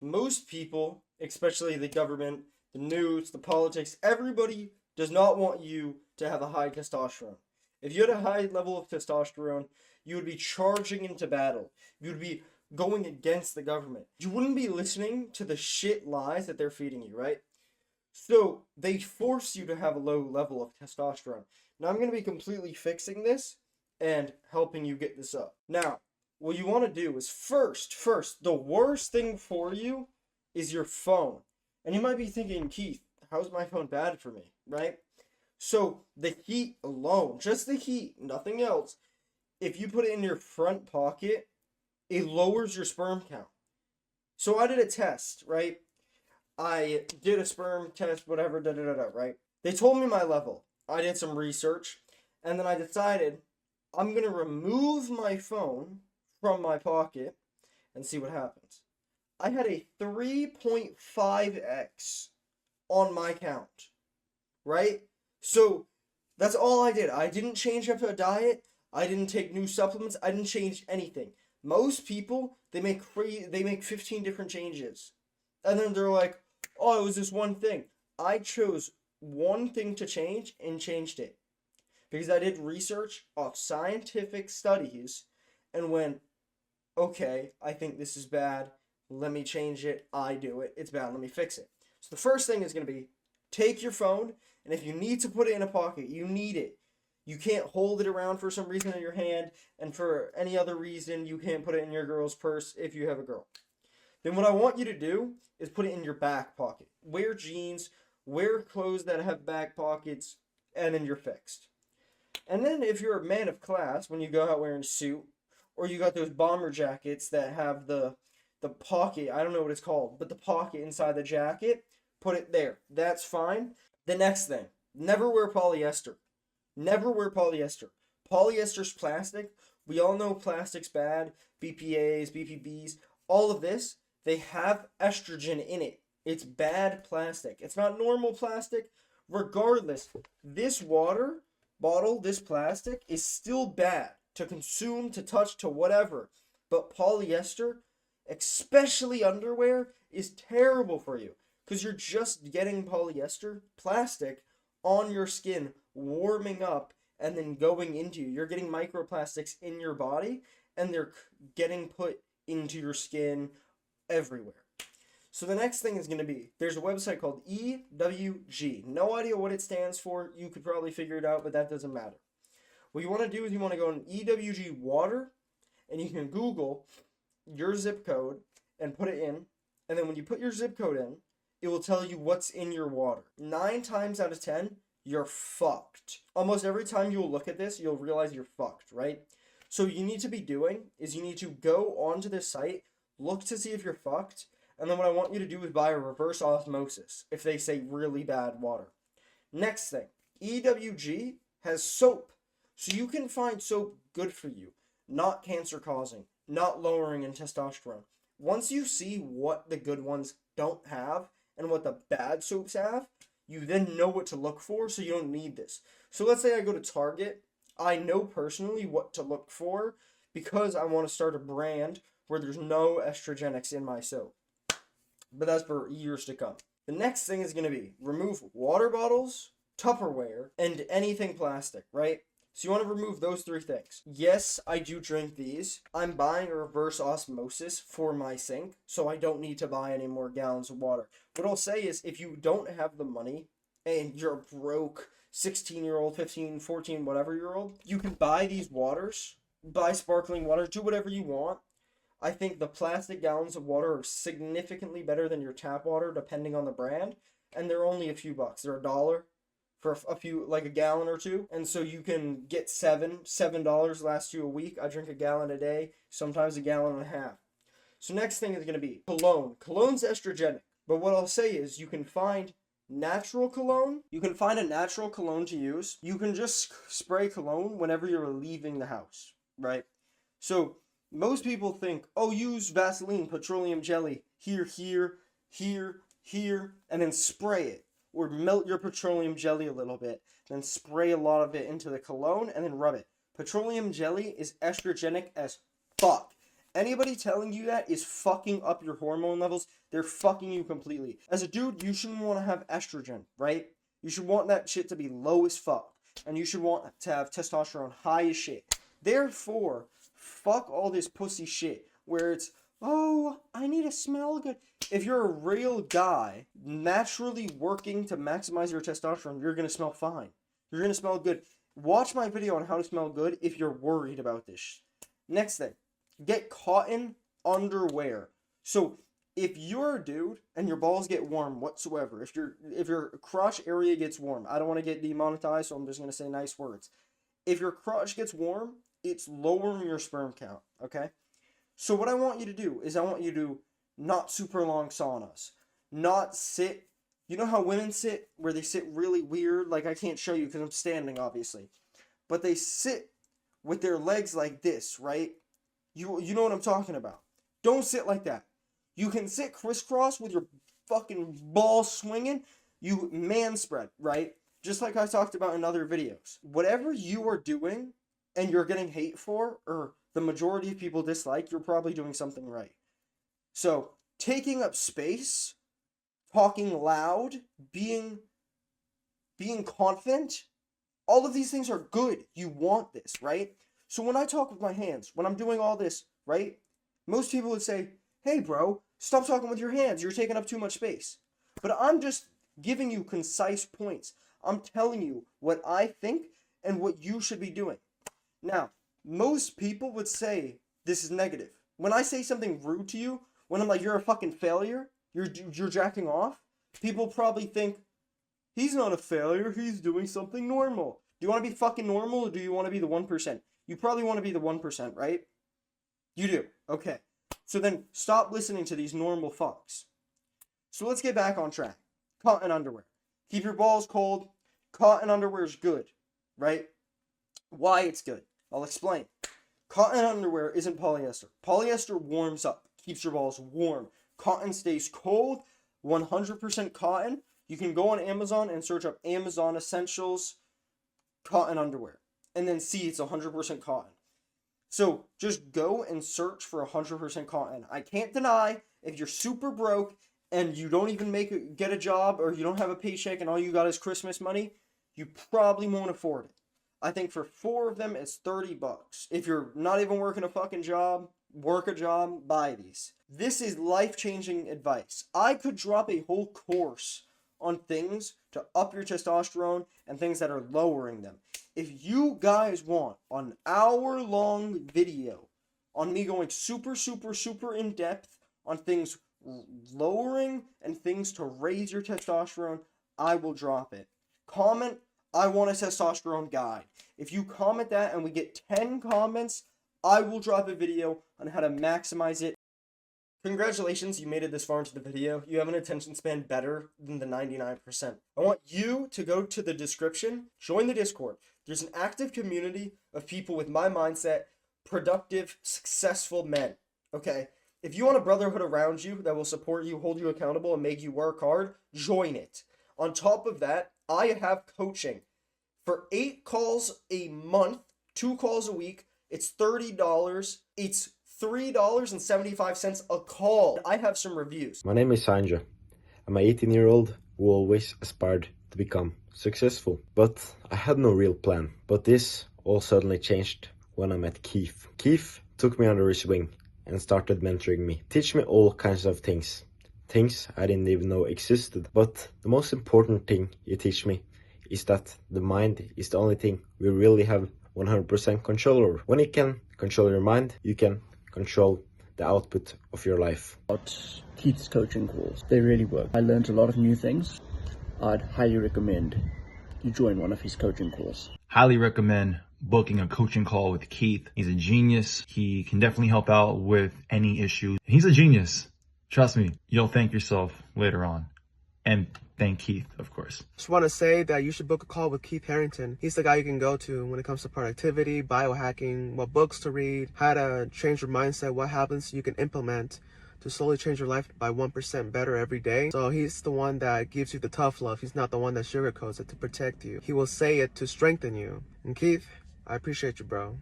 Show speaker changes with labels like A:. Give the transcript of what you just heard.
A: Most people, especially the government, the news, the politics, everybody does not want you to have a high testosterone. If you had a high level of testosterone, you would be charging into battle. You would be going against the government. You wouldn't be listening to the shit lies that they're feeding you, right? So they force you to have a low level of testosterone. Now I'm going to be completely fixing this and helping you get this up. Now, what you want to do is first, the worst thing for you is your phone. And you might be thinking, Keith, how's my phone bad for me, right? So the heat alone, just the heat, nothing else, if you put it in your front pocket, it lowers your sperm count. So I did a test, right? I did a sperm test, whatever, right? They told me my level. I did some research, and then I decided I'm going to remove my phone from my pocket and see what happens. I had a 3.5x on my count, right? So that's all I did. I didn't change up a diet. I didn't take new supplements. I didn't change anything. Most people, they make 15 different changes. And then they're like, oh, it was this one thing. I chose one thing to change and changed it. Because I did research off scientific studies and went, okay, I think this is bad. Let me change it. I do it. It's bad. Let me fix it. So the first thing is going to be take your phone, and if you need to put it in a pocket, you need it. You can't hold it around for some reason in your hand, and for any other reason, you can't put it in your girl's purse if you have a girl. Then what I want you to do is put it in your back pocket. Wear jeans, wear clothes that have back pockets, and then you're fixed. And then if you're a man of class, when you go out wearing a suit, or you got those bomber jackets that have the pocket, I don't know what it's called, but the pocket inside the jacket, put it there. That's fine. The next thing, never wear polyester. Never wear polyester. Polyester's plastic. We all know plastic's bad. BPAs, BPBs, all of this, they have estrogen in it. It's bad plastic. It's not normal plastic. Regardless, this water bottle, this plastic, is still bad to consume, to touch, to whatever. But polyester, especially underwear, is terrible for you. Because you're just getting polyester, plastic, on your skin, warming up, and then going into you. You're getting microplastics in your body, and they're getting put into your skin everywhere. So the next thing is going to be, there's a website called EWG. No idea what it stands for. You could probably figure it out, but that doesn't matter. What you want to do is you want to go on EWG water, and you can Google your zip code and put it in. And then when you put your zip code in, it will tell you what's in your water. 9 times out of 10, you're fucked. Almost every time you'll look at this, you'll realize you're fucked, right? So what you need to be doing is you need to go onto this site, look to see if you're fucked, and then what I want you to do is buy a reverse osmosis if they say really bad water. Next thing, EWG has soap. So you can find soap good for you, not cancer causing, not lowering in testosterone. Once you see what the good ones don't have and what the bad soaps have, you then know what to look for, so you don't need this. So let's say I go to Target. I know personally what to look for because I want to start a brand where there's no estrogenics in my soap. But that's for years to come. The next thing is going to be remove water bottles, Tupperware, and anything plastic, right? So you want to remove those 3 things. Yes, I do drink these. I'm buying a reverse osmosis for my sink, so I don't need to buy any more gallons of water. What I'll say is, if you don't have the money and you're a broke 16-year-old, 15, 14, whatever-year-old, you can buy these waters, buy sparkling water, do whatever you want. I think the plastic gallons of water are significantly better than your tap water, depending on the brand, and they're only a few bucks. They're $1 for a few, like a gallon or two, and so you can get $7 lasts you a week. I drink a gallon a day, sometimes a gallon and a half. So next thing is going to be cologne. Cologne's estrogenic, but what I'll say is you can find natural cologne. You can find a natural cologne to use. You can just spray cologne whenever you're leaving the house, right? So most people think, oh, use Vaseline, petroleum jelly, here, and then spray it. Or melt your petroleum jelly a little bit, then spray a lot of it into the cologne, and then rub it. Petroleum jelly is estrogenic as fuck. Anybody telling you that is fucking up your hormone levels. they're fucking you completely. As a dude, you shouldn't want to have estrogen, right? You should want that shit to be low as fuck. And you should want to have testosterone high as shit. Therefore, fuck all this pussy shit where it's, oh, I need to smell good. If you're a real guy naturally working to maximize your testosterone, you're going to smell fine. You're going to smell good. Watch my video on how to smell good if you're worried about this. Next thing, get cotton underwear. So if you're a dude and your balls get warm whatsoever, if your crotch area gets warm, I don't want to get demonetized, so I'm just going to say nice words. If your crotch gets warm, it's lowering your sperm count, okay? So what I want you to do is I want you to not super long saunas, not sit. You know how women sit, where they sit really weird? Like, I can't show you because I'm standing, obviously. But they sit with their legs like this, right? You know what I'm talking about. Don't sit like that. You can sit crisscross with your fucking balls swinging. You man spread, right? Just like I talked about in other videos. Whatever you are doing and you're getting hate for, or the majority of people dislike, you're probably doing something right. So, taking up space, talking loud, being confident, all of these things are good. You want this, right? So when I talk with my hands, when I'm doing all this, right? Most people would say, hey bro, stop talking with your hands. You're taking up too much space. But I'm just giving you concise points. I'm telling you what I think and what you should be doing. Now, most people would say this is negative. When I say something rude to you, when I'm like, you're a fucking failure, you're jacking off, people probably think, he's not a failure, he's doing something normal. Do you want to be fucking normal, or do you want to be the 1%? You probably want to be the 1%, right? You do. Okay. So then stop listening to these normal fucks. So let's get back on track. Cotton underwear. Keep your balls cold. Cotton underwear is good, right? Why it's good? I'll explain. Cotton underwear isn't polyester. Polyester warms up, keeps your balls warm. Cotton stays cold, 100% cotton. You can go on Amazon and search up Amazon Essentials cotton underwear. And then see it's 100% cotton. So just go and search for 100% cotton. I can't deny, if you're super broke and you don't even get a job, or you don't have a paycheck and all you got is Christmas money, you probably won't afford it. I think for 4 of them, it's $30. If you're not even working a fucking job, work a job, buy these. This is life-changing advice. I could drop a whole course on things to up your testosterone and things that are lowering them. If you guys want an hour-long video on me going super in depth on things lowering and things to raise your testosterone, I will drop it. Comment, I want a testosterone guide. If you comment that and we get 10 comments, I will drop a video on how to maximize it. Congratulations, you made it this far into the video. You have an attention span better than the 99%. I want you to go to the description, join the Discord. There's an active community of people with my mindset, productive, successful men, okay? If you want a brotherhood around you that will support you, hold you accountable, and make you work hard, join it. On top of that, I have coaching. For 8 calls a month, 2 calls a week, it's $30. It's $3.75 a call. I have some reviews.
B: My name is Sanja. I'm an 18-year-old who always aspired to become successful, but I had no real plan. But this all suddenly changed when I met Keith. Keith took me under his wing and started mentoring me, teach me all kinds of things I didn't even know existed. But the most important thing he teach me is that the mind is the only thing we really have 100% control over. When you can control your mind, you can control the output of your life.
C: About Keith's coaching calls, they really work. I learned a lot of new things. I'd highly recommend you join one of his coaching calls.
D: Highly recommend booking a coaching call with Keith. He's a genius. He can definitely help out with any issue. He's a genius. Trust me, you'll thank yourself later on. And thank Keith, of course.
E: Just want to say that you should book a call with Keith Harrington. He's the guy you can go to when it comes to productivity, biohacking, what books to read, how to change your mindset, what habits you can implement to slowly change your life by 1% better every day. So he's the one that gives you the tough love. He's not the one that sugarcoats it to protect you. He will say it to strengthen you. And Keith, I appreciate you, bro.